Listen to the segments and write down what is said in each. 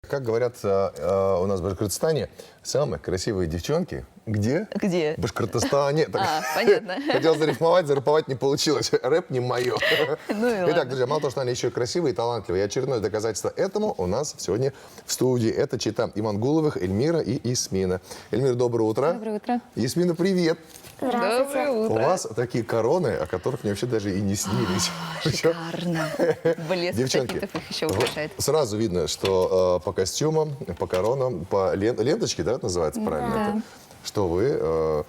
Как говорят у нас в Башкортостане, самые красивые девчонки где? Где? В Башкортостане. Понятно. Хотел зарифмовать, зараповать не получилось. Рэп не мое. Ну и ладно. Итак, друзья, мало того, что они еще красивые и талантливые, и очередное доказательство этому у нас сегодня в студии. Это чита Имангуловых, Эльмира и Ясмина. Эльмира, доброе утро. Доброе утро. Ясмина, привет. Доброе утро. У вас такие короны, о которых мне вообще даже и не снились. Шикарно. Блеск Девчонки, софитов их еще украшает. сразу видно, что по костюмам, по коронам, по ленточке, да, это называется правильно? Да. Это, что вы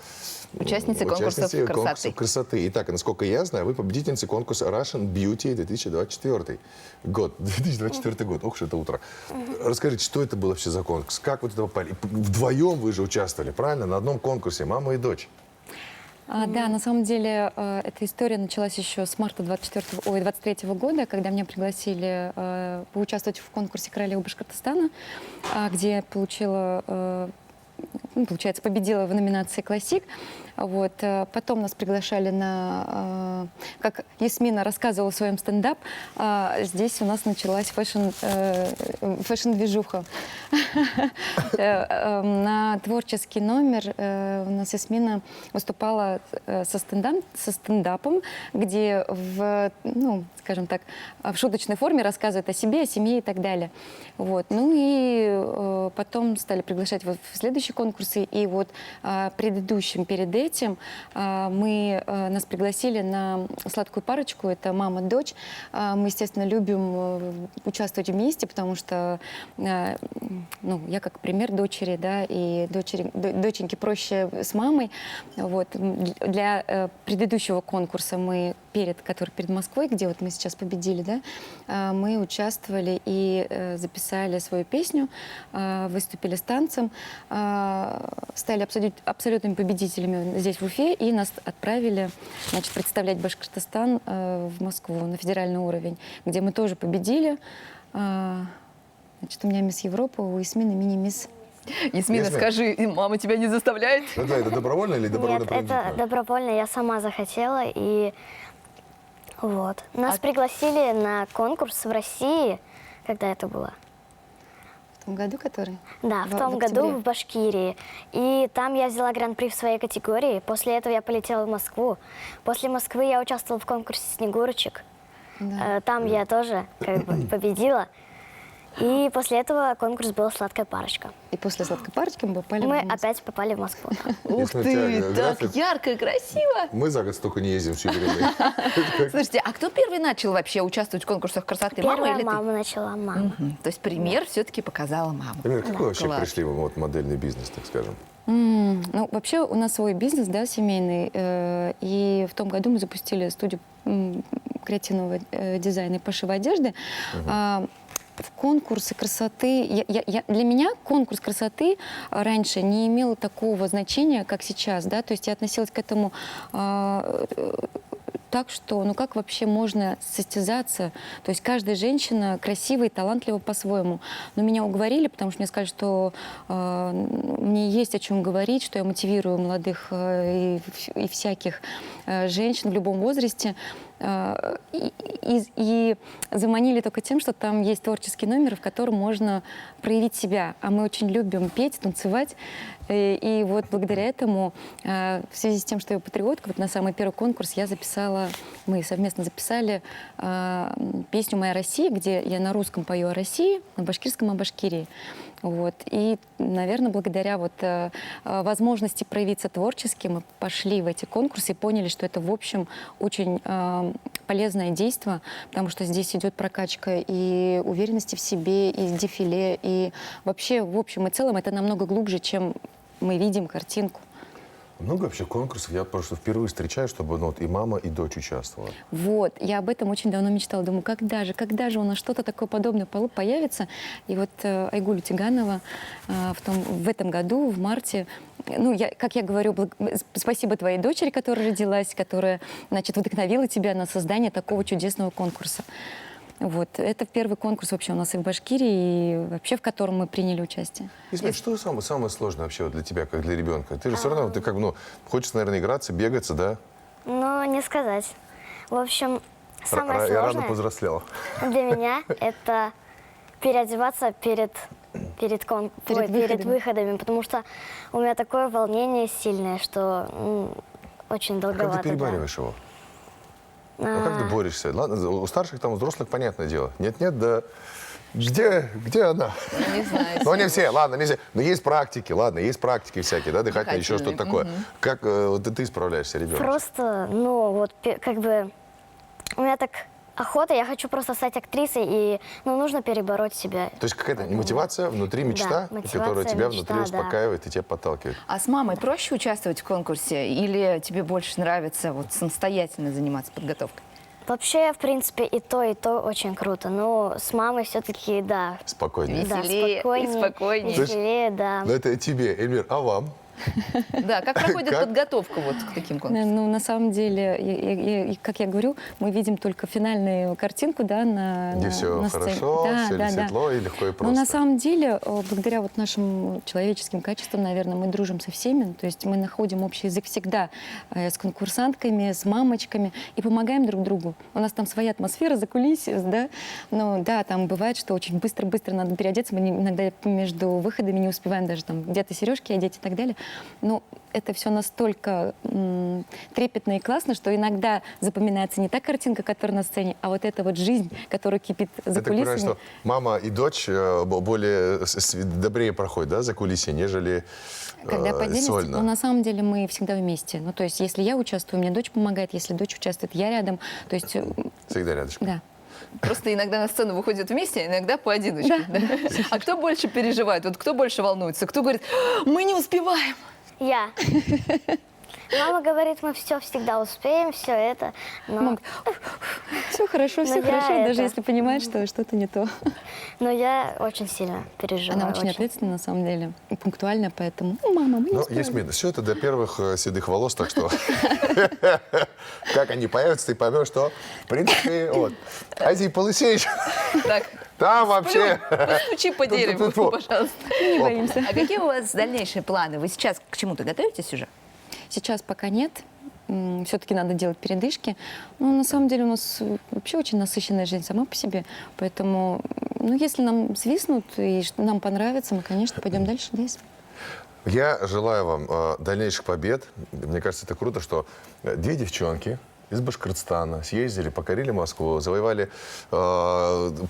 Участницы конкурсов красоты. красоты. Итак, насколько я знаю, вы победительница конкурса Russian Beauty 2024 год. 2024 год. Ох, что это утро. Расскажите, что это был вообще за конкурс? Как вы туда попали? Вдвоем вы же участвовали, правильно? На одном конкурсе, мама и дочь. Да, на самом деле эта история началась еще с марта 23 года, когда меня пригласили поучаствовать в конкурсе «Королева Башкортостана», где я получила, получается, победила в номинации «Классик». Вот. Потом нас приглашали на, как Ясмина рассказывала в своем стендап, здесь у нас началась фэшн-движуха. На творческий номер у нас Ясмина выступала со стендапом, где скажем так, в шуточной форме рассказывает о себе, о семье и так далее. Вот. Ну и потом стали приглашать в следующие конкурсы. И вот предыдущим перед этим нас пригласили на сладкую парочку. Это мама-дочь. Мы, естественно, любим участвовать вместе, потому что я как пример дочери, да, и доченьке проще с мамой. Вот. Для предыдущего конкурса который перед Москвой, где вот мы сейчас победили, да, мы участвовали и записали свою песню, выступили с танцем, стали абсолютными победителями здесь, в Уфе, и нас отправили, значит, представлять Башкортостан в Москву на федеральный уровень, где мы тоже победили. Значит, у меня мисс Европа, у Ясмины мини-мисс. Ясмина, скажи, мама тебя не заставляет? Ну да, это добровольно или добровольно? Нет, это добровольно, я сама захотела, и вот. Нас пригласили на конкурс в России, когда это было? В том году, который? Да, в том году в Башкирии. И там я взяла гран-при в своей категории. После этого я полетела в Москву. После Москвы я участвовала в конкурсе «Снегурочек». Да. Там я тоже победила. И после этого конкурс был «Сладкая парочка». И после сладкой парочки мы попали Мы в Москву. опять попали в Москву. Ух ты, так ярко и красиво. Мы за год столько не ездим все время. Слушайте, а кто первый начал вообще участвовать в конкурсах красоты? Мама Первая или ты? мама начала, мама. То есть пример все-таки показала мама. Эльмира, как вы вообще Класс. пришли в модельный бизнес, так скажем? Ну, вообще у нас свой бизнес, да, семейный. И в том году мы запустили студию креативного дизайна и пошива одежды. В конкурсы красоты... Для меня конкурс красоты раньше не имел такого значения, как сейчас, да, то есть я относилась к этому так, что, как вообще можно состязаться? То есть каждая женщина красива и талантлива по-своему. Но меня уговорили, потому что мне сказали, что мне есть о чем говорить, что я мотивирую молодых и всяких женщин в любом возрасте. И заманили только тем, что там есть творческий номер, в котором можно проявить себя. А мы очень любим петь, танцевать. И вот благодаря этому, в связи с тем, что я патриотка, вот на самый первый конкурс мы совместно записали песню «Моя Россия», где я на русском пою о России, на башкирском о Башкирии. Вот. И, наверное, благодаря возможности проявиться творчески, мы пошли в эти конкурсы и поняли, что это, в общем, очень полезное действие, потому что здесь идет прокачка и уверенности в себе, и дефиле, и вообще, в общем и целом, это намного глубже, чем мы видим картинку. Много вообще конкурсов. Я просто впервые встречаю, чтобы и мама, и дочь участвовала. Вот, я об этом очень давно мечтала. Думаю, когда же у нас что-то такое подобное появится? И вот Айгуль Тиганова в этом году, в марте, как я говорю, спасибо твоей дочери, которая родилась, которая, значит, вдохновила тебя на создание такого чудесного конкурса. Вот. Это первый конкурс вообще у нас и в Башкирии, и вообще в котором мы приняли участие. Ясмин, что самое сложное вообще для тебя, как для ребенка? Ты же все равно, хочешь, наверное, играться, бегаться, да? Ну, не сказать. В общем, самое Я рано сложное повзрослела. для меня — это переодеваться перед перед выходами, потому что у меня такое волнение сильное, что очень А долговато. как ты перебариваешь его? Ну, как ты борешься? Ладно, у старших, там, у взрослых, понятное дело. Нет-нет, да... Где она? Не знаю. Ну, не все, ладно, не все. Но есть практики, ладно, есть практики всякие, да, дыхательные, еще что-то такое. Как ты справляешься, ребенок? Просто, ну, вот, как бы, у меня так охота, я хочу просто стать актрисой, и, ну, нужно перебороть себя. То есть какая-то мотивация внутри, мечта, мотивация, которая тебя мечта, внутри да. успокаивает и тебя подталкивает. А с мамой проще участвовать в конкурсе или тебе больше нравится вот самостоятельно заниматься подготовкой? Вообще, в принципе, и то очень круто, но с мамой все-таки, да. Спокойнее. Да, Веселее и спокойнее. Веселее, да. Ну, это тебе, Эльмир, а вам? Да, как проходит Как? подготовка вот к таким конкурсам? Ну, на самом деле, как я говорю, мы видим только финальную картинку, да, Где на все на сцене. хорошо, Да, все да, да. светло и легко и Но просто. на самом деле, благодаря вот нашим человеческим качествам, наверное, мы дружим со всеми. То есть мы находим общий язык всегда с конкурсантками, с мамочками и помогаем друг другу. У нас там своя атмосфера за кулисами, да. Но да, там бывает, что очень быстро-быстро надо переодеться. Мы иногда между выходами не успеваем даже там где-то сережки одеть и так далее. Но это все настолько трепетно и классно, что иногда запоминается не та картинка, которая на сцене, а вот эта вот жизнь, которая кипит за Я так понимаю, кулисами. что мама и дочь более добрее проходят, да, за кулисье, нежели Когда по отдельности, сольно. но на самом деле мы всегда вместе. Ну, то есть, если я участвую, мне дочь помогает, если дочь участвует, я рядом. То есть, Всегда рядышком. да. Просто иногда на сцену выходят вместе, а иногда поодиночке. Да? А кто больше переживает? Вот кто больше волнуется? Кто говорит, мы не успеваем? Я. Мама говорит, мы все всегда успеем, все это. Но, Все хорошо, все Но я хорошо, даже это- если понимает, что что-то не то. но я очень сильно переживаю. Она очень ответственна, на самом деле, и пунктуальна, поэтому, мама, мы не Ну, успеваем. Ясмин, все это до первых седых волос, так что как они появятся, ты поймешь, что, в принципе, вот. А если полысеешь, Так, там вообще... постучи по дереву, Тьфу-тьфу-тьфу. пожалуйста. Не боимся. А какие у вас дальнейшие планы? Вы сейчас к чему-то готовитесь уже? Сейчас пока нет. Все-таки надо делать передышки. Но на самом деле у нас вообще очень насыщенная жизнь сама по себе. Поэтому, ну, если нам свистнут и что нам понравится, мы, конечно, пойдем дальше. Здесь. Я желаю вам дальнейших побед. Мне кажется, это круто, что две девчонки из Башкортостана съездили, покорили Москву, завоевали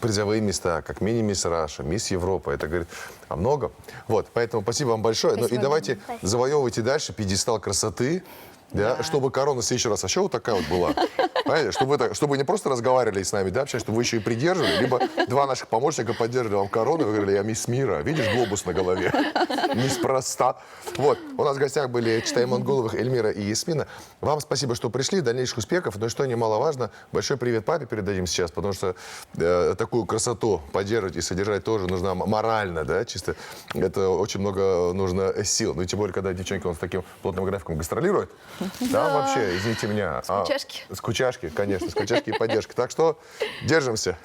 призовые места, как мини-мисс Раша, мисс Европа. Это говорит о многом. Вот, поэтому спасибо вам большое. Ну и Спасибо. давайте Спасибо. завоевывайте дальше пьедестал красоты. Да, чтобы корона в следующий раз вообще вот такая вот была. Понимаете? Чтобы вы не просто разговаривали с нами, да, общались, чтобы вы еще и придерживали. Либо два наших помощника поддерживали вам корону, вы говорили, я мисс мира. Видишь, глобус на голове. Неспроста. Вот. У нас в гостях были Читай Монгуловых, Эльмира и Ясмина. Вам спасибо, что пришли. Дальнейших успехов. Но и что немаловажно, большой привет папе передадим сейчас, потому что такую красоту поддерживать и содержать тоже нужно морально, да, чисто. Это очень много нужно сил. Ну и тем более, когда девчонки он с таким плотным графиком гастролируют, там вообще, извините меня. Скучашки. Скучашки, конечно, скучашки и поддержка. Так что держимся.